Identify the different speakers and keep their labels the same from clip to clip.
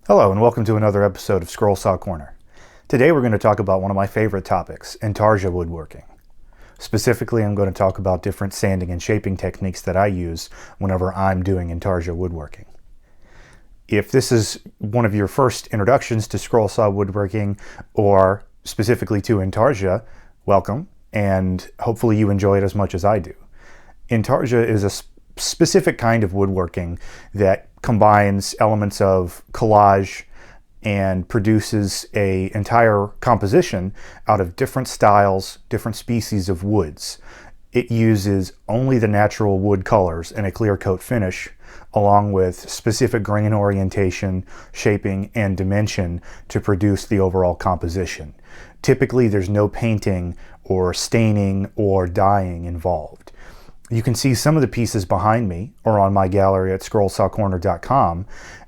Speaker 1: Hello and welcome to another episode of Scroll Saw Corner. Today we're going to talk about one of my favorite topics, intarsia woodworking. Specifically, I'm going to talk about different sanding and shaping techniques that I use whenever I'm doing intarsia woodworking. If this is one of your first introductions to scroll saw woodworking or specifically to intarsia, welcome, and hopefully you enjoy it as much as I do. Intarsia is a specific kind of woodworking that combines elements of collage and produces an entire composition out of different styles, different species of woods. It uses only the natural wood colors and a clear coat finish, along with specific grain orientation, shaping, and dimension to produce the overall composition. Typically, there's no painting or staining or dyeing involved. You can see some of the pieces behind me or on my gallery at scrollsawcorner.com,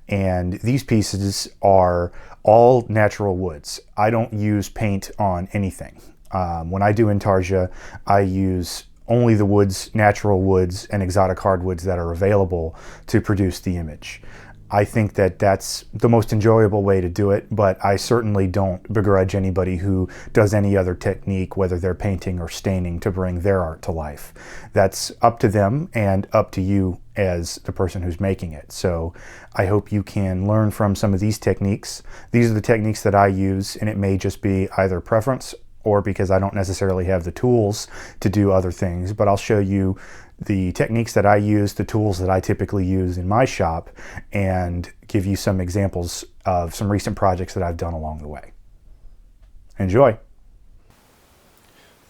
Speaker 1: and these pieces are all natural woods. I don't use paint on anything. When I do intarsia, I use only the woods, natural woods, and exotic hardwoods that are available to produce the image. I think that that's the most enjoyable way to do it, but I certainly don't begrudge anybody who does any other technique, whether they're painting or staining, to bring their art to life. That's up to them and up to you as the person who's making it. So I hope you can learn from some of these techniques. These are the techniques that I use, and it may just be either preference or because I don't necessarily have the tools to do other things, but I'll show you the techniques that I use, the tools that I typically use in my shop, and give you some examples of some recent projects that I've done along the way. Enjoy!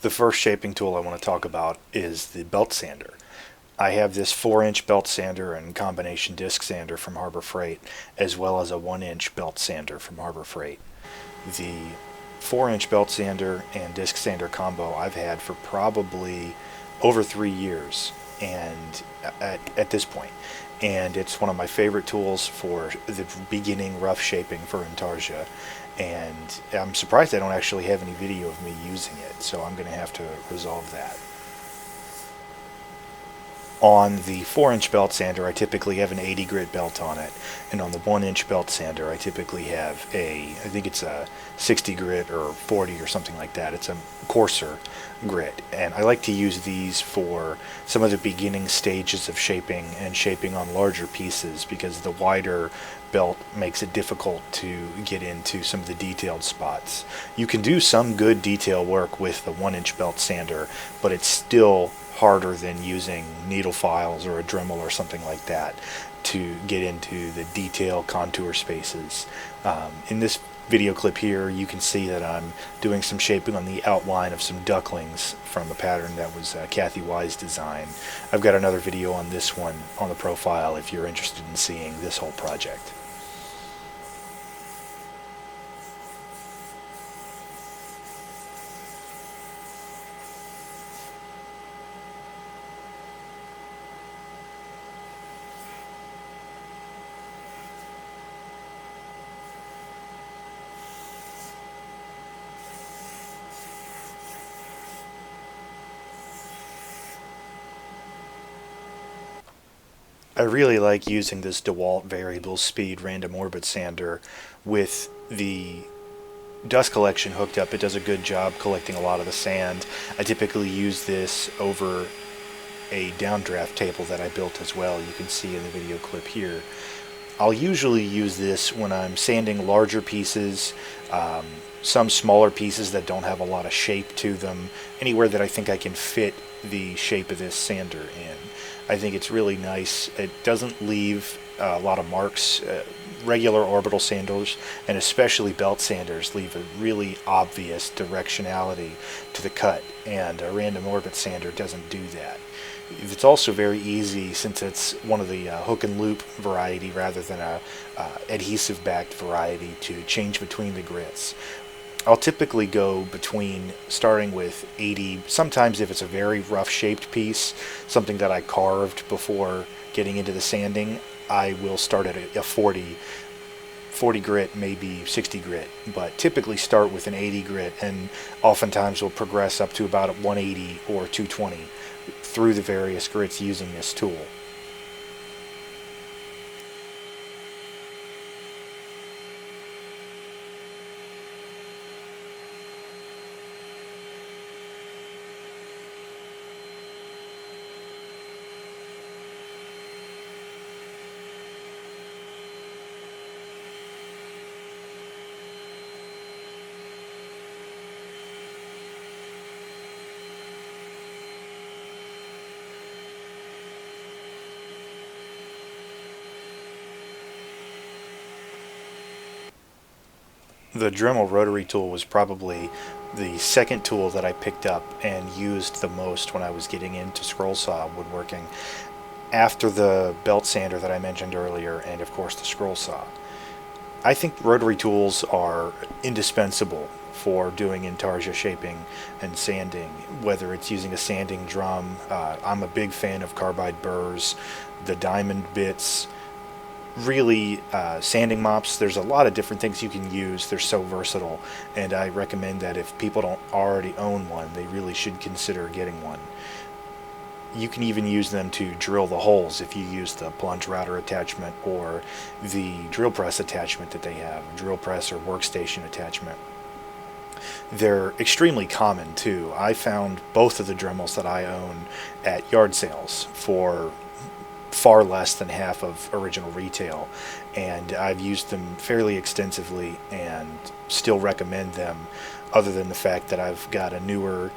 Speaker 1: The first shaping tool I want to talk about is the belt sander. I have this 4-inch belt sander and combination disc sander from Harbor Freight, as well as a 1-inch belt sander from Harbor Freight. The 4-inch belt sander and disc sander combo I've had for probably over 3 years and at this point, and it's one of my favorite tools for the beginning rough shaping for intarsia, and I'm surprised I don't actually have any video of me using it, so I'm going to have to resolve that. On the 4-inch belt sander, I typically have an 80 grit belt on it, and on the 1-inch belt sander, I typically have I think it's a 60 grit or 40 or something like that. It's a coarser grit, and I like to use these for some of the beginning stages of shaping and shaping on larger pieces, because the wider belt makes it difficult to get into some of the detailed spots. You can do some good detail work with the 1-inch belt sander, but it's still harder than using needle files or a Dremel or something like that to get into the detail contour spaces. In this video clip here, you can see that I'm doing some shaping on the outline of some ducklings from a pattern that was Kathy Wise' design. I've got another video on this one on the profile if you're interested in seeing this whole project. I really like using this DeWalt variable speed random orbit sander with the dust collection hooked up. It does a good job collecting a lot of the sand. I typically use this over a downdraft table that I built as well. You can see in the video clip here. I'll usually use this when I'm sanding larger pieces, some smaller pieces that don't have a lot of shape to them, anywhere that I think I can fit the shape of this sander in. I think it's really nice. It doesn't leave a lot of marks. Regular orbital sanders, and especially belt sanders, leave a really obvious directionality to the cut, and a random orbit sander doesn't do that. It's also very easy, since it's one of the hook and loop variety rather than a adhesive backed variety, to change between the grits. I'll typically go between starting with 80, sometimes if it's a very rough shaped piece, something that I carved before getting into the sanding, I will start at a 40 grit, maybe 60 grit, but typically start with an 80 grit, and oftentimes will progress up to about 180 or 220 through the various grits using this tool. The Dremel rotary tool was probably the second tool that I picked up and used the most when I was getting into scroll saw woodworking, after the belt sander that I mentioned earlier, and of course the scroll saw. I think rotary tools are indispensable for doing intarsia shaping and sanding, whether it's using a sanding drum. I'm a big fan of Carbide Burrs, the diamond bits, really sanding mops. There's a lot of different things you can use. They're so versatile, and I recommend that if people don't already own one, they really should consider getting one. You can even use them to drill the holes if you use the plunge router attachment or the drill press attachment that they have, drill press or workstation attachment. They're extremely common too. I found both of the Dremels that I own at yard sales for far less than half of original retail, and I've used them fairly extensively and still recommend them, other than the fact that I've got a newer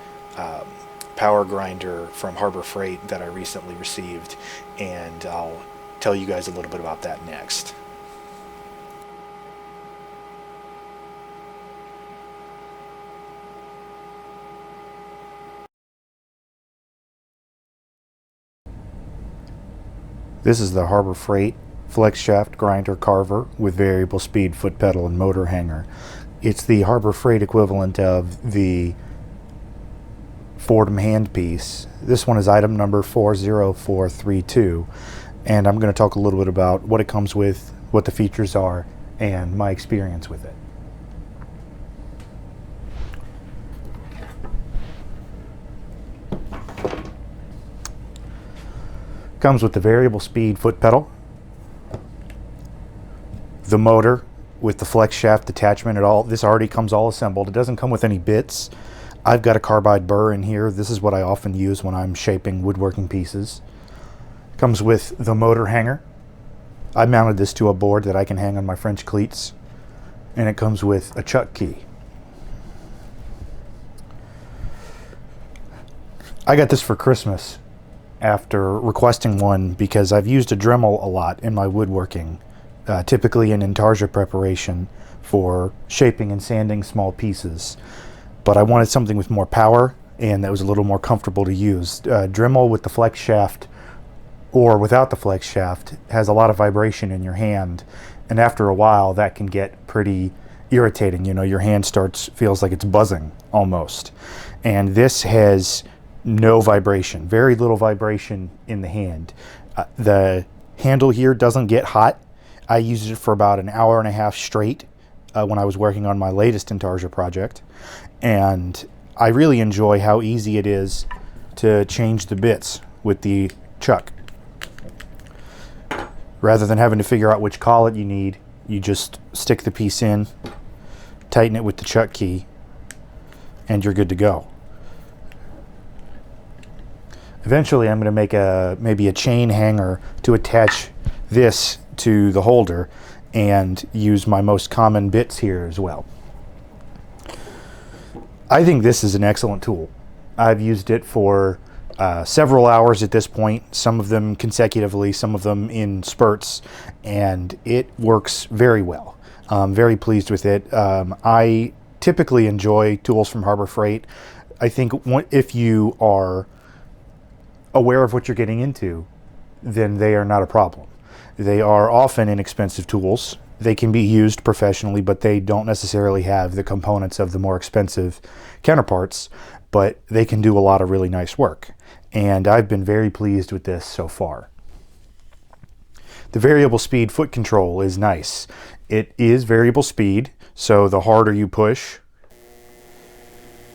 Speaker 1: power grinder from Harbor Freight that I recently received, and I'll tell you guys a little bit about that next. This is the Harbor Freight flex shaft grinder carver with variable speed foot pedal and motor hanger. It's the Harbor Freight equivalent of the Fordham handpiece. This one is item number 40432, and I'm going to talk a little bit about what it comes with, what the features are, and my experience with it. Comes with the variable speed foot pedal, the motor with the flex shaft attachment. This already comes all assembled. It doesn't come with any bits. I've got a Carbide Burr in here. This is what I often use when I'm shaping woodworking pieces. Comes with the motor hanger. I mounted this to a board that I can hang on my French cleats, and it comes with a chuck key. I got this for Christmas after requesting one because I've used a Dremel a lot in my woodworking, typically in intarsia preparation for shaping and sanding small pieces. But I wanted something with more power and that was a little more comfortable to use. Dremel with the flex shaft or without the flex shaft has a lot of vibration in your hand, and after a while that can get pretty irritating. You know, your hand feels like it's buzzing almost. And this has no vibration, very little vibration in the hand. The handle here doesn't get hot. I used it for about an hour and a half straight when I was working on my latest intarsia project, and I really enjoy how easy it is to change the bits with the chuck. Rather than having to figure out which collet you need, you just stick the piece in, tighten it with the chuck key, and you're good to go. Eventually I'm going to make maybe a chain hanger to attach this to the holder and use my most common bits here as well. I think this is an excellent tool. I've used it for several hours at this point, some of them consecutively, some of them in spurts, and it works very well. I'm very pleased with it. I typically enjoy tools from Harbor Freight. I think if you are aware of what you're getting into, then they are not a problem. They are often inexpensive tools. They can be used professionally, but they don't necessarily have the components of the more expensive counterparts, but they can do a lot of really nice work. And I've been very pleased with this so far. The variable speed foot control is nice. It is variable speed, so the harder you push,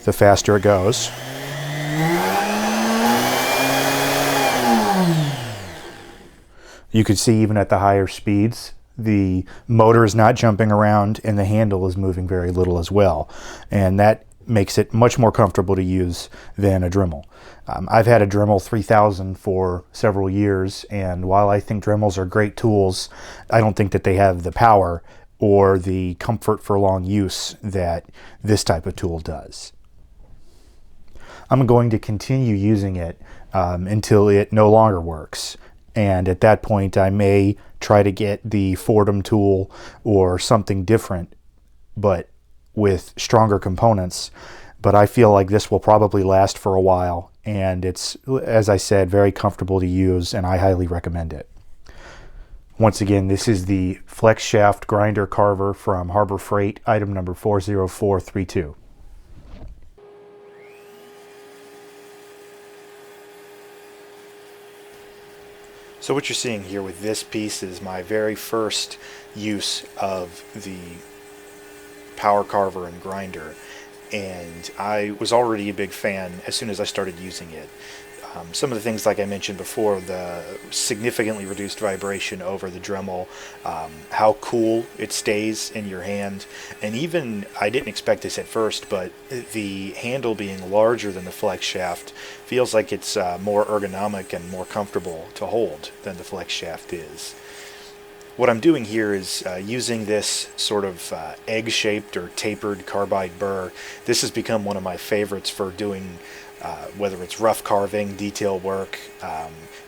Speaker 1: the faster it goes. You could see even at the higher speeds, the motor is not jumping around and the handle is moving very little as well. And that makes it much more comfortable to use than a Dremel. I've had a Dremel 3000 for several years, and while I think Dremels are great tools, I don't think that they have the power or the comfort for long use that this type of tool does. I'm going to continue using it until it no longer works. And at that point, I may try to get the Fordham tool or something different. But with stronger components, but I feel like this will probably last for a while, and it's, as I said, very comfortable to use, and I highly recommend it. Once again, this is the Flex Shaft Grinder Carver from Harbor Freight, item number 40432. So what you're seeing here with this piece is my very first use of the power carver and grinder, and I was already a big fan as soon as I started using it. Some of the things, like I mentioned before, the significantly reduced vibration over the Dremel, how cool it stays in your hand, and even, I didn't expect this at first, but the handle being larger than the flex shaft feels like it's more ergonomic and more comfortable to hold than the flex shaft is. What I'm doing here is using this sort of egg-shaped or tapered carbide burr. This has become one of my favorites for doing whether it's rough carving, detail work,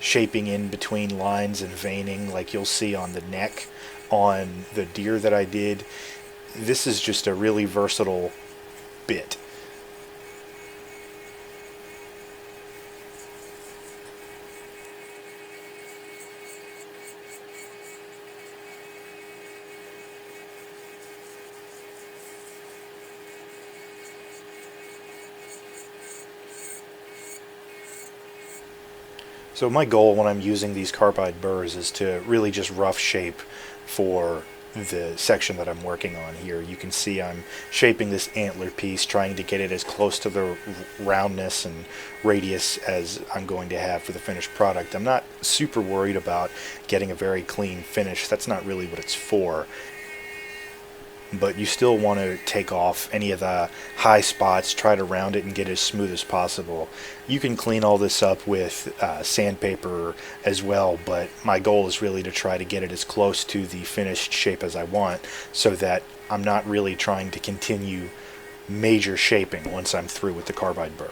Speaker 1: shaping in between lines and veining like you'll see on the neck on the deer that I did. This is just a really versatile bit. So my goal when I'm using these carbide burrs is to really just rough shape for the section that I'm working on here. You can see I'm shaping this antler piece, trying to get it as close to the roundness and radius as I'm going to have for the finished product. I'm not super worried about getting a very clean finish. That's not really what it's for. But you still want to take off any of the high spots, try to round it and get it as smooth as possible. You can clean all this up with sandpaper as well, but my goal is really to try to get it as close to the finished shape as I want, so that I'm not really trying to continue major shaping once I'm through with the carbide burr.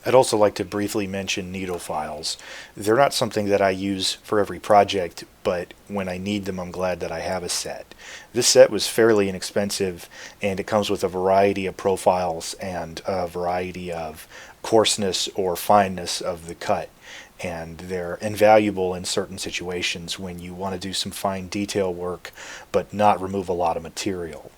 Speaker 1: I'd also like to briefly mention needle files. They're not something that I use for every project, but when I need them, I'm glad that I have a set. This set was fairly inexpensive, and it comes with a variety of profiles and a variety of coarseness or fineness of the cut. And they're invaluable in certain situations when you want to do some fine detail work, but not remove a lot of material.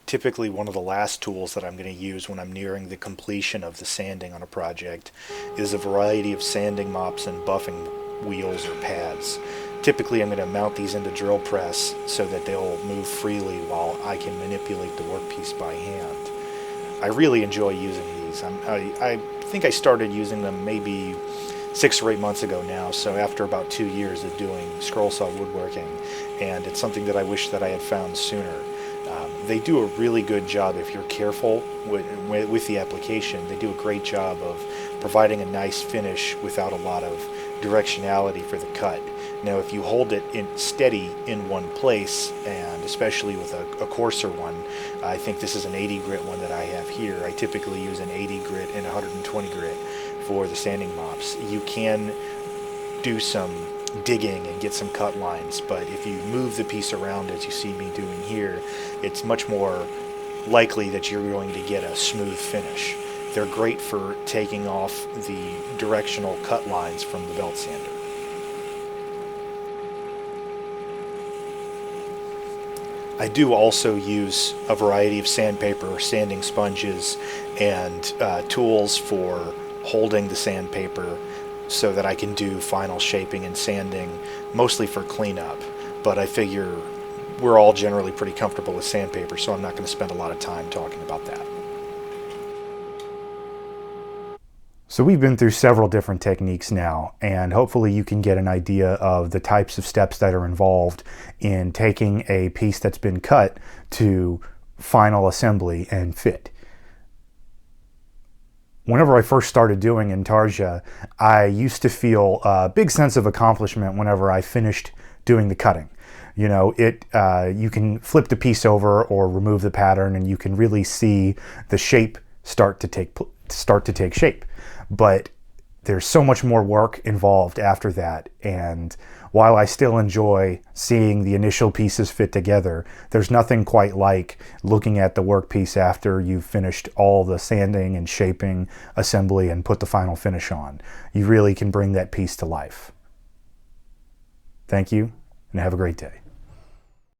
Speaker 1: Typically one of the last tools that I'm going to use when I'm nearing the completion of the sanding on a project is a variety of sanding mops and buffing wheels or pads. Typically I'm going to mount these into drill press so that they'll move freely while I can manipulate the workpiece by hand. I really enjoy using these. I think I started using them maybe 6 or 8 months ago now, so after about 2 years of doing scroll saw woodworking, and it's something that I wish that I had found sooner. They do a really good job if you're careful with the application. They do a great job of providing a nice finish without a lot of directionality for the cut. Now if you hold it steady in one place, and especially with a coarser one, I think this is an 80 grit one that I have here. I typically use an 80 grit and 120 grit for the sanding mops. You can do some digging and get some cut lines, but if you move the piece around as you see me doing here, it's much more likely that you're going to get a smooth finish. They're great for taking off the directional cut lines from the belt sander. I do also use a variety of sandpaper, sanding sponges, and tools for holding the sandpaper so that I can do final shaping and sanding, mostly for cleanup. But I figure we're all generally pretty comfortable with sandpaper, so I'm not going to spend a lot of time talking about that. So we've been through several different techniques now, and hopefully you can get an idea of the types of steps that are involved in taking a piece that's been cut to final assembly and fit. Whenever I first started doing intarsia, I used to feel a big sense of accomplishment whenever I finished doing the cutting. You know, you can flip the piece over or remove the pattern, and you can really see the shape start to take shape. But there's so much more work involved after that, and while I still enjoy seeing the initial pieces fit together, there's nothing quite like looking at the workpiece after you've finished all the sanding and shaping, assembly, and put the final finish on. You really can bring that piece to life. Thank you, and have a great day.